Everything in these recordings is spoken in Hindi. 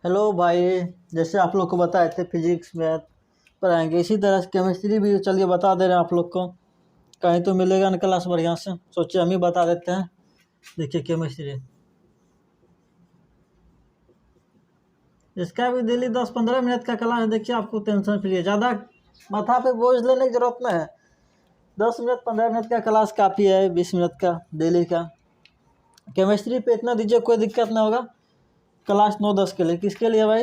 हेलो भाई। जैसे आप लोग को बताए थे फिजिक्स मैथ पढ़ाएंगे, इसी तरह से केमिस्ट्री भी चलिए बता दे रहे हैं आप लोग को। कहीं तो मिलेगा ना क्लास बढ़िया से, सोचे हम ही बता देते हैं। देखिए केमिस्ट्री, इसका भी डेली 10-15 मिनट का क्लास है। देखिए आपको टेंशन फ्री है, ज़्यादा माथा पे बोझ लेने की जरूरत नहीं है। 10 मिनट 15 मिनट का क्लास काफ़ी है, 20 मिनट का डेली का। केमिस्ट्री पे इतना दीजिए, कोई दिक्कत नहीं होगा। क्लास 9-10 के लिए, किसके लिए भाई?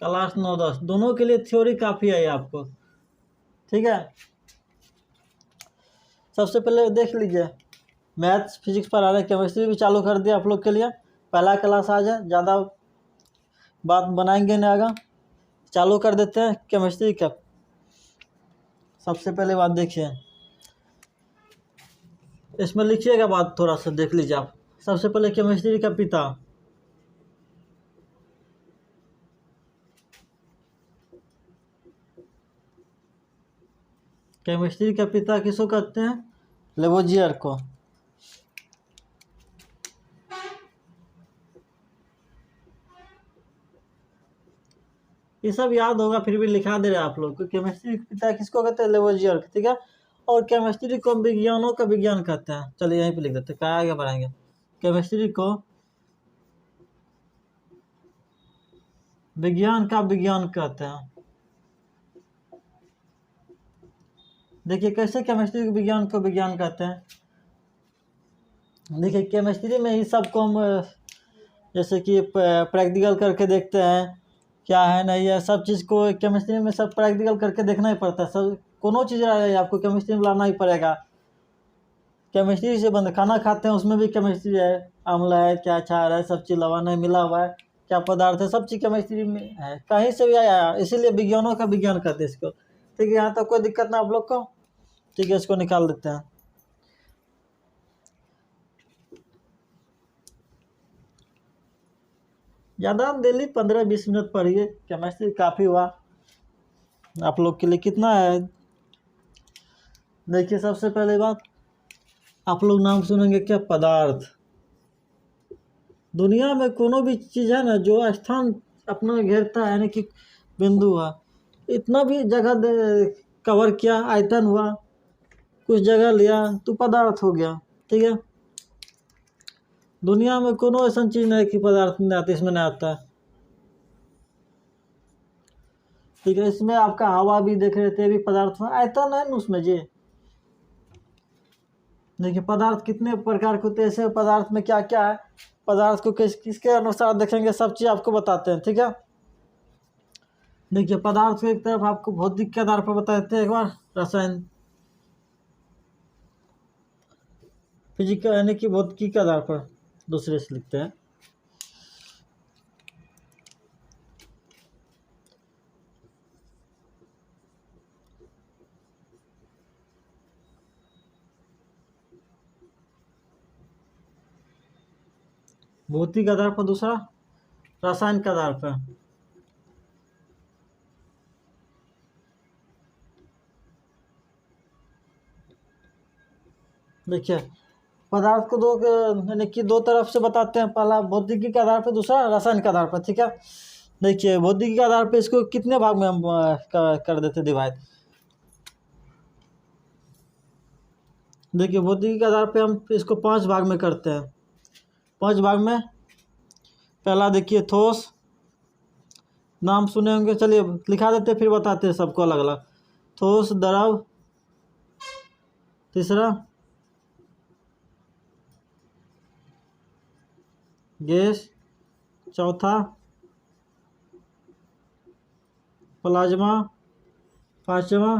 क्लास 9-10 दोनों के लिए थ्योरी काफ़ी है ये आपको, ठीक है। सबसे पहले देख लीजिए, मैथ्स फिजिक्स पढ़ा रहे, केमिस्ट्री भी चालू कर दिया आप लोग के लिए। पहला क्लास आ जाए, ज़्यादा बात बनाएंगे नहीं आगा, चालू कर देते हैं केमिस्ट्री का। सबसे पहले बात देखिए, इसमें लिखिएगा बात, थोड़ा सा देख लीजिए आप। सबसे पहले केमिस्ट्री का पिता, केमिस्ट्री का पिता किसको कहते हैं? लेवोजियर को। ये सब याद होगा, फिर भी लिखा दे रहे हैं आप लोग को। केमिस्ट्री के पिता किसको कहते हैं? लेवोजियर, ठीक है। और केमिस्ट्री को विज्ञानों का विज्ञान कहते हैं। चलिए यहीं पे लिख देते हैं, क्या आगे बढ़ाएंगे। केमिस्ट्री को विज्ञान का विज्ञान कहते हैं। देखिए कैसे केमिस्ट्री के विज्ञान को विज्ञान कहते हैं। देखिए केमिस्ट्री में ही सबको हम जैसे कि प्रैक्टिकल करके देखते हैं, क्या है नहीं है, सब चीज़ को केमिस्ट्री में सब प्रैक्टिकल करके देखना ही पड़ता है। सब कोनो चीज़ आपको केमिस्ट्री में लाना ही पड़ेगा। केमिस्ट्री से बंद खाना खाते हैं, उसमें भी केमिस्ट्री है। अम्ल है, क्या क्षार है, सब चीज़ लवण है, मिला हुआ है, क्या पदार्थ है, सब चीज़ केमिस्ट्री में है। कहीं से भी आया, इसीलिए विज्ञानों का विज्ञान कहते हैं इसको, ठीक है। यहाँ तक कोई दिक्कत ना आप लोग को, ठीक है। इसको निकाल देते हैं। ज़्यादा डेली 15-20 मिनट पढ़िए, केमिस्ट्री काफ़ी हुआ आप लोग के लिए। कितना है देखिए, सबसे पहले बात, आप लोग नाम सुनेंगे क्या? पदार्थ। दुनिया में कोनो भी चीज़ है ना जो स्थान अपना घेरता है, यानी कि बिंदु हुआ, इतना भी जगह कवर किया, आयतन हुआ, कुछ जगह लिया, तो पदार्थ हो गया, ठीक है। दुनिया में कोनो ऐसा चीज़ नहीं कि पदार्थ नहीं आता, इसमें नहीं आता है, ठीक है। इसमें आपका हवा भी देख रहे थे, भी पदार्थ में आयतन है ना उसमें जी। देखिए पदार्थ कितने प्रकार के होते हैं, ऐसे पदार्थ में क्या क्या है, पदार्थ को किसके अनुसार देखेंगे, सब चीज़ आपको बताते हैं, ठीक है। देखिए पदार्थ को एक तरफ आपको भौतिक के आधार पर बताते हैं, एक बार रसायन, फिजिक यानी कि भौतिकी के आधार पर दूसरे से लिखते हैं। भौतिक के आधार पर दूसरा, रसायन के आधार पर। देखिए पदार्थ को दो यानी कि दो तरफ से बताते हैं, पहला भौतिकी के आधार पर, दूसरा रसायन के आधार पर, ठीक है। देखिए भौतिकी के आधार पर इसको कितने भाग में हम कर देते डिवाइड। देखिए भौतिकी के आधार पे हम इसको 5 भाग में करते हैं। 5 भाग में पहला देखिए ठोस, नाम सुने होंगे, चलिए लिखा देते फिर बताते हैं सबको अलग अलग। ठोस, द्रव, तीसरा गैस, चौथा प्लाज्मा, पांचवा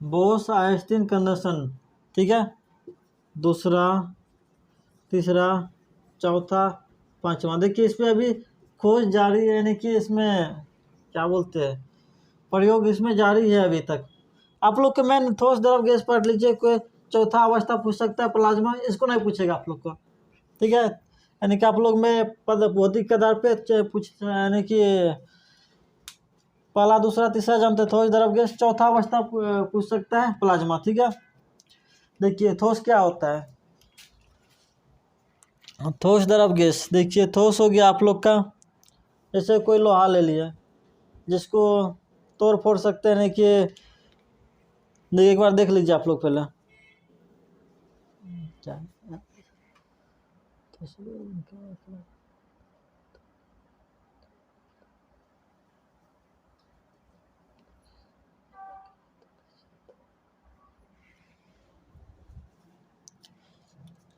बोस आइंस्टीन कंडीशन, ठीक है। दूसरा, तीसरा, चौथा, पांचवा। देखिए इसमें अभी खोज जारी है, यानी कि इसमें क्या बोलते हैं, प्रयोग इसमें जारी है अभी तक। आप लोग के मैंने ठोस, द्रव, गैस पढ़ लीजिए। कोई चौथा अवस्था पूछ सकता है, प्लाज्मा, इसको नहीं पूछेगा आप लोग को, ठीक है। यानी कि आप लोग में पद भौतिक के आधार पे पूछ, यानी कि पहला, दूसरा, तीसरा जानते, ठोस, द्रव, गैस, चौथा अवस्था पूछ सकता है प्लाज्मा, ठीक है। देखिए ठोस क्या होता है, ठोस द्रव गैस, देखिए ठोस हो गया आप लोग का, जैसे कोई लोहा ले लिया जिसको तोड़ फोड़ सकते हैं कि, देखिए एक बार देख लीजिए आप लोग पहले क्या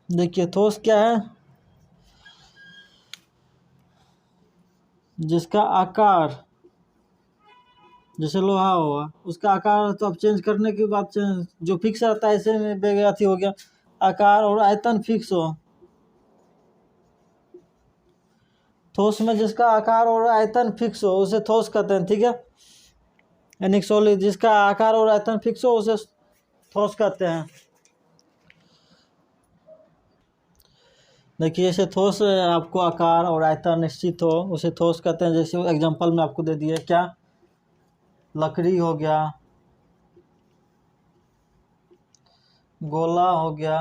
देखिए ठोस क्या है, जिसका आकार जैसे लोहा हुआ उसका आकार तो अब चेंज करने के बाद जो फिक्स रहता है ऐसे में बेगथी हो गया, आकार और आयतन फिक्स हो। ठोस में जिसका आकार और आयतन फिक्स हो उसे ठोस कहते हैं, ठीक है। यानी सॉलिड जिसका आकार और आयतन फिक्स हो उसे ठोस कहते हैं। देखिए जैसे ठोस आपको आकार और आयतन निश्चित हो उसे ठोस कहते हैं। जैसे एग्जांपल में आपको दे दिए क्या, लकड़ी हो गया, गोला हो गया,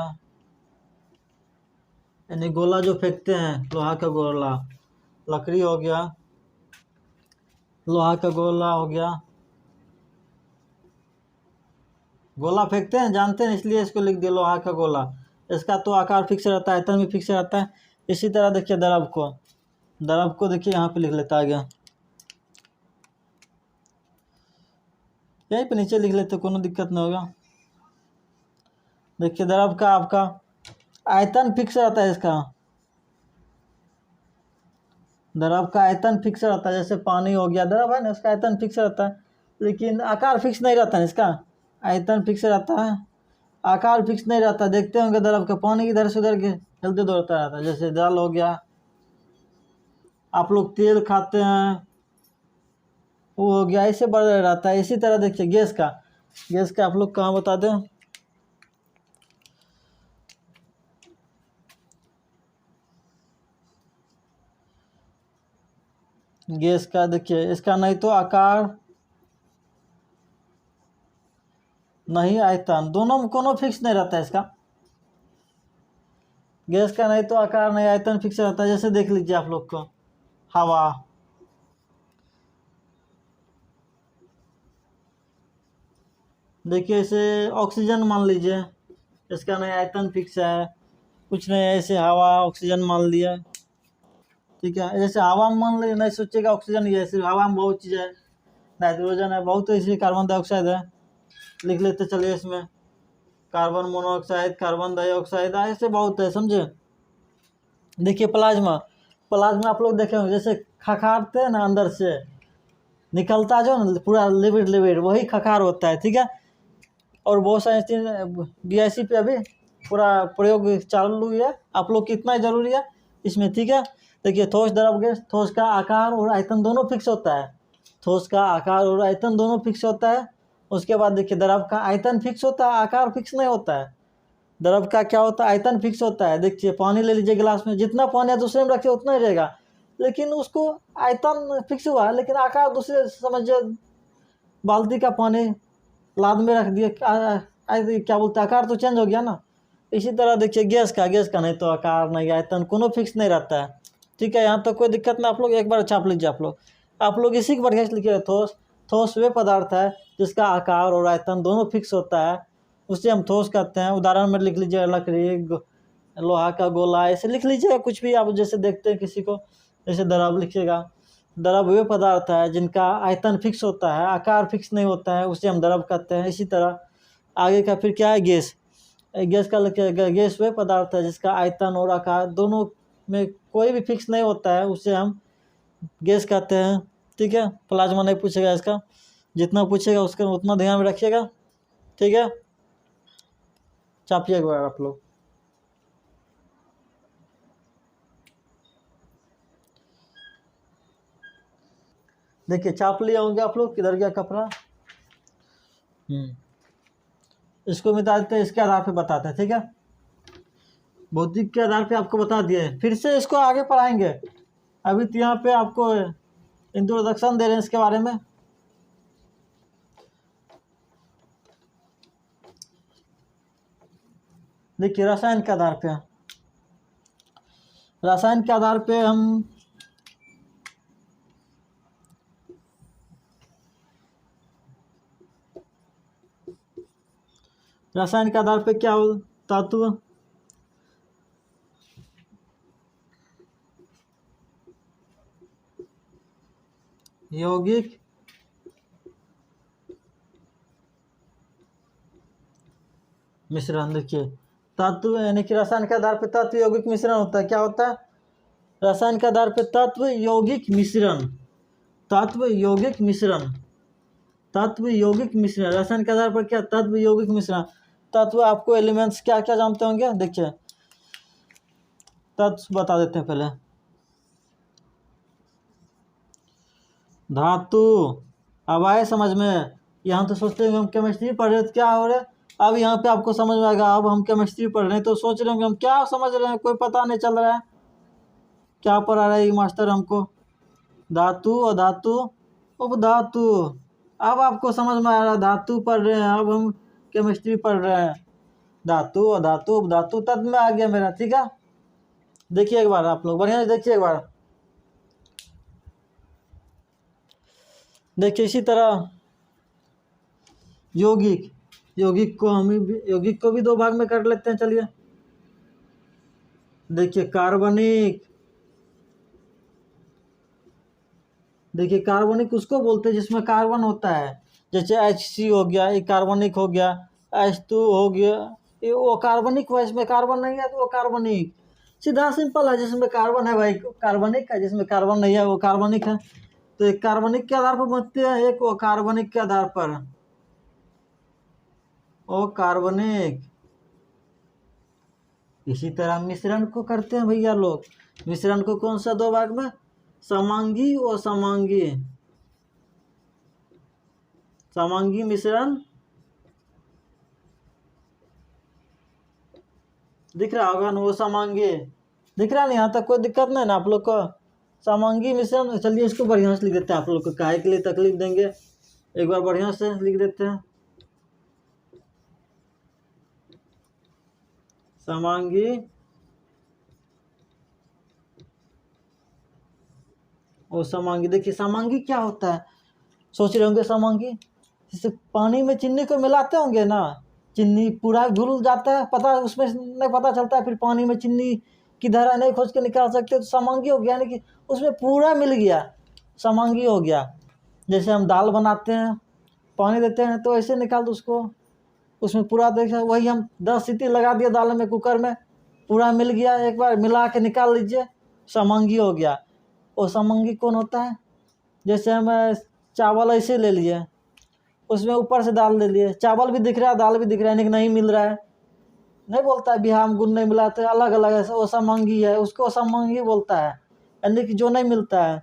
यानी गोला जो फेंकते हैं लोहा का गोला, लकड़ी हो गया, लोहा का गोला हो गया, गोला फेंकते हैं जानते हैं इसलिए इसको लिख दिया लोहा का गोला। इसका तो आकार फिक्स रहता है, आयतन भी फिक्स रहता है। इसी तरह देखिए द्रव को देखिए यहाँ पे लिख लेता है गया, यहीं पे नीचे लिख लेते, कोनो दिक्कत नहीं होगा। देखिए द्रव का आपका आयतन फिक्स रहता है, इसका द्रव का आयतन फिक्स रहता है। जैसे पानी हो गया द्रव है ना, उसका आयतन फिक्स रहता है, लेकिन आकार फिक्स नहीं रहता है। इसका आयतन फिक्स रहता है, आकार फिक्स नहीं रहता। देखते होंगे द्रव का पानी इधर से उधर हिलते दौड़ता रहता है। जैसे जल हो गया, आप लोग तेल खाते हैं वो हो गया, ऐसे बढ़ रहता है। इसी तरह देखिए गैस का आप लोग कहाँ बता दें, गैस का देखिए इसका नहीं तो आकार नहीं आयतन, दोनों में कोनो फिक्स नहीं रहता है। इसका गैस का नहीं तो आकार नहीं आयतन फिक्स रहता है। जैसे देख लीजिए आप लोग को हवा, देखिए इसे ऑक्सीजन मान लीजिए, इसका नहीं आयतन फिक्स है, कुछ नहीं है, ऐसे हवा ऑक्सीजन मान लिया, ठीक है। जैसे हवा में मान लीजिए, नहीं सोचिएगा ऑक्सीजन ही है, सिर्फ हवा में बहुत चीज़ है, नाइट्रोजन है, बहुत ऐसी कार्बन डाइऑक्साइड है, लिख लेते चलिए इसमें कार्बन मोनोऑक्साइड, कार्बन डाइऑक्साइड, ऐसे बहुत है, समझे। देखिए प्लाज्मा आप लोग देखे होंगे, जैसे खखारते हैं ना अंदर से निकलता जो ना पूरा लिविड वही खखार होता है, ठीक है। और बहुत सारे BIC पे अभी पूरा प्रयोग चालू है, आप लोग कितना जरूरी है इसमें, ठीक है। देखिए ठोस द्रव गैस, ठोस का आकार और आयतन दोनों फिक्स होता है, ठोस का आकार और आयतन दोनों फिक्स होता है। उसके बाद देखिए द्रव का आयतन फिक्स होता है, आकार फिक्स नहीं होता है। द्रव का क्या होता है, आयतन फिक्स होता है। देखिए पानी ले लीजिए गिलास में, जितना पानी आप दूसरे में रखिए उतना ही रहेगा, लेकिन उसको आयतन फिक्स हुआ है, लेकिन आकार दूसरे, समझिए बाल्टी का पानी लाद में रख दिए, क्या बोलते हैं, आकार तो चेंज हो गया ना। इसी तरह देखिए गैस का नहीं तो आकार नहीं आयतन कोनो फिक्स नहीं रहता है, ठीक है। यहाँ तो कोई दिक्कत नहीं, आप लोग एक बार छाप लीजिए। आप लोग इसी के बढ़िया से लिखिए ठोस वे पदार्थ है जिसका आकार और आयतन दोनों फिक्स होता है, उसे हम ठोस कहते हैं। उदाहरण में लिख लीजिए लकड़ी, लोहा का गोला, ऐसे लिख लीजिएगा कुछ भी आप जैसे देखते हैं किसी को, जैसे द्रव लिखिएगा। द्रव वे पदार्थ है जिनका आयतन फिक्स होता है, आकार फिक्स नहीं होता है, उसे हम द्रव कहते हैं। इसी तरह आगे का फिर क्या है, गैस का लिखिएगा, गैस वे पदार्थ है जिसका आयतन और आकार दोनों में कोई भी फिक्स नहीं होता है, उसे हम गैस कहते हैं, ठीक है। प्लाज्मा नहीं पूछेगा, इसका जितना पूछेगा उसका उतना ध्यान में रखिएगा, ठीक है। चापिएगा आप लोग। देखिए चाप लिए होंगे आप लोग, किधर गया कपड़ा, इसको मिटा देते हैं, इसके आधार पे बताते हैं, ठीक है। भौतिक के आधार पे आपको बता दिए, फिर से इसको आगे पढ़ाएंगे। अभी तो यहाँ पे आपको इंट्रोडक्शन दे रहे हैं इसके बारे में। देखिए रसायन के आधार पे रसायन के आधार पे हम रसायन के आधार पे क्या धातु यौगिक मिश्रण। देखिए तत्व यानी कि रसायन के आधार पर तत्व यौगिक मिश्रण होता है। क्या होता है? रसायन के आधार पर तत्व यौगिक मिश्रण, तत्व यौगिक मिश्रण, तत्व यौगिक मिश्रण। रसायन के आधार पर क्या? तत्व यौगिक मिश्रण। तत्व आपको एलिमेंट्स क्या क्या जानते होंगे? देखिए तत्व बता देते हैं पहले। धातु, अब आए समझ में? यहाँ तो सोचते हैं हम केमिस्ट्री पढ़ रहे, तो क्या हो रहा है? अब यहाँ पे आपको समझ में आएगा। अब हम केमिस्ट्री पढ़ रहे हैं तो सोच रहे होंगे हम क्या समझ रहे हैं, कोई पता नहीं चल रहा है क्या पढ़ा रहा है ये मास्टर हमको। धातु और धातु उपधातु, अब आपको समझ में आ रहा है। धातु पढ़ रहे हैं, अब हम केमिस्ट्री पढ़ रहे हैं। धातु और धातु उपधातु तत्व में आ गया मेरा। ठीक है, देखिए एक बार आप लोग बढ़िया से देखिए एक बार। देखिए इसी तरह यौगिक, यौगिक को भी दो भाग में कर लेते हैं। चलिए देखिए कार्बनिक, देखिए कार्बनिक उसको बोलते हैं जिसमें कार्बन होता है। जैसे HC हो गया, ये कार्बनिक हो गया। H2 हो गया, ये वो कार्बनिक हुआ। इसमें कार्बन नहीं है तो वो कार्बनिक। सीधा सिंपल है, जिसमें कार्बन है भाई कार्बनिक है, जिसमें कार्बन नहीं है वो कार्बनिक है। तो एक कार्बनिक के आधार पर बनते हैं, एक वो कार्बनिक के आधार पर। ओ कार्बनिक। इसी तरह मिश्रण को करते हैं भैया लोग। मिश्रण को कौन सा दो भाग में? समांगी और समांगी। समांगी मिश्रण दिख रहा होगा ना? वो समांगी दिख रहा नहीं? यहाँ तक कोई दिक्कत नहीं ना आप लोग को? समांगी मिश्रण। चलिए इसको बढ़िया से लिख देते हैं। आप लोग को काहे के लिए तकलीफ देंगे, एक बार बढ़िया से लिख देते हैं। समांगी और समांगी। देखिए समांगी क्या होता है, सोच रहे होंगे समांगी जैसे पानी में चीनी को मिलाते होंगे ना, चीनी पूरा घुल जाता है, पता उसमें नहीं पता चलता है, फिर पानी में चीनी किधर है नहीं खोज के निकाल सकते, तो समांगी हो गया। यानी कि उसमें पूरा मिल गया, समांगी हो गया। जैसे हम दाल बनाते हैं, पानी देते हैं तो ऐसे निकाल दो उसको, उसमें पूरा देखा। वही हम 10 सीटी लगा दिया दाल में, कुकर में, पूरा मिल गया, एक बार मिला के निकाल लीजिए, समांगी हो गया। और समांगी कौन होता है? जैसे हम चावल ऐसे ले लिए, उसमें ऊपर से दाल ले लिए, चावल भी दिख रहा है दाल भी दिख रहा है, लेकिन नहीं मिल रहा है। नहीं बोलता है बिहार में गुण नहीं मिलाते, अलग अलग है, वो समांगी है, उसको समांगी बोलता है। यानी कि जो नहीं मिलता है।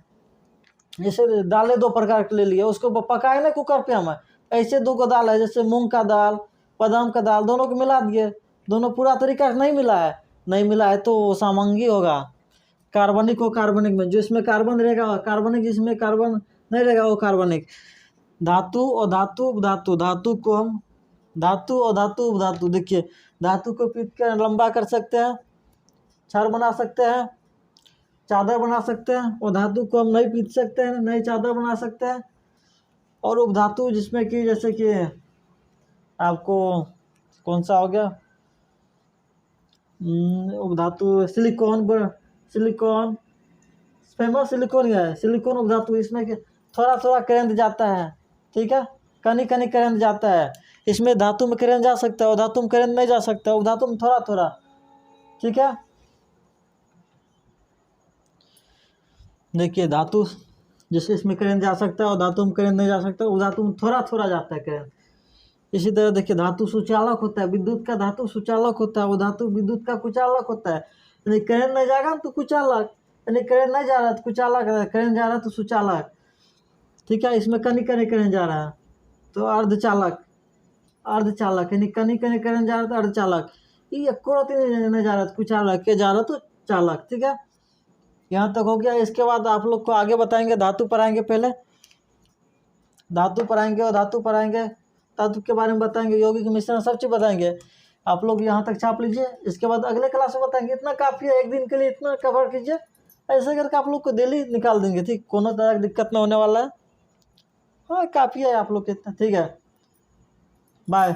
जैसे दालें दो प्रकार के ले लिए, उसको पकाए ना कुकर पे हम, ऐसे दो को दाल है, जैसे मूंग का दाल, बादाम का दाल, दोनों को मिला दिए, दोनों पूरा तरीका से नहीं मिला है, नहीं मिला है तो वो समांगी होगा। कार्बनिक हो कार्बनिक में, जिसमें कार्बन रहेगा कार्बनिक, जिसमें कार्बन नहीं रहेगा वो कार्बनिक। धातु और धातु उपधातु, धातु को हम धातु और धातु उपधातु। देखिए धातु को पीट कर लंबा कर सकते हैं, छड़ बना सकते हैं, चादर बना सकते हैं। और धातु को हम नहीं पीट सकते हैं, नहीं चादर बना सकते हैं। और उपधातु जिसमें कि जैसे कि आपको कौन सा हो गया, उपधातु सिलिकॉन, सिलिकॉन फेमस सिलिकॉन ही है, सिलिकॉन उपधातु। इसमें कि थोड़ा थोड़ा करंट जाता है, ठीक है, कनी कनी करंट जाता है। इसमें धातु में करंट जा सकता है और धातु में करंट नहीं जा सकता, उपधातु में थोड़ा थोड़ा, ठीक है। देखिए धातु जैसे इसमें करंट जा सकता है और धातु में करंट नहीं जा सकता, उपधातु में थोड़ा थोड़ा जाता है करंट। इसी तरह देखिए धातु सुचालक होता है, विद्युत का धातु सुचालक होता है, वो धातु विद्युत का कुचालक होता है। यानी करंट नहीं जाएगा तो कुचालक, यानी करंट नहीं जा रहा तो कुचालक, करंट जा रहा तो सुचालक, ठीक है। इसमें कनी कनी करंट जा रहा है तो अर्धचालक, अर्धचालक यानी कनी कनी करंट जा रहा तो अर्धचालक। ये एको नहीं जा रहा तो कुचालक, के जा रहा तो चालक, ठीक है। यहाँ तक हो गया। इसके बाद आप लोग को आगे बताएंगे, धातु पढ़ाएंगे, पहले धातु पढ़ाएंगे और धातु पढ़ाएंगे, धातु के बारे में बताएंगे, यौगिक मिश्रण सब चीज़ बताएंगे। आप लोग यहाँ तक छाप लीजिए, इसके बाद अगले क्लास में बताएंगे। इतना काफ़ी है, एक दिन के लिए इतना कवर कीजिए। ऐसे करके आप लोग को डेली निकाल देंगे, ठीक, कोनो तरह की दिक्कत ना होने वाला है। हाँ काफ़ी है आप लोग के इतना, ठीक है, बाय।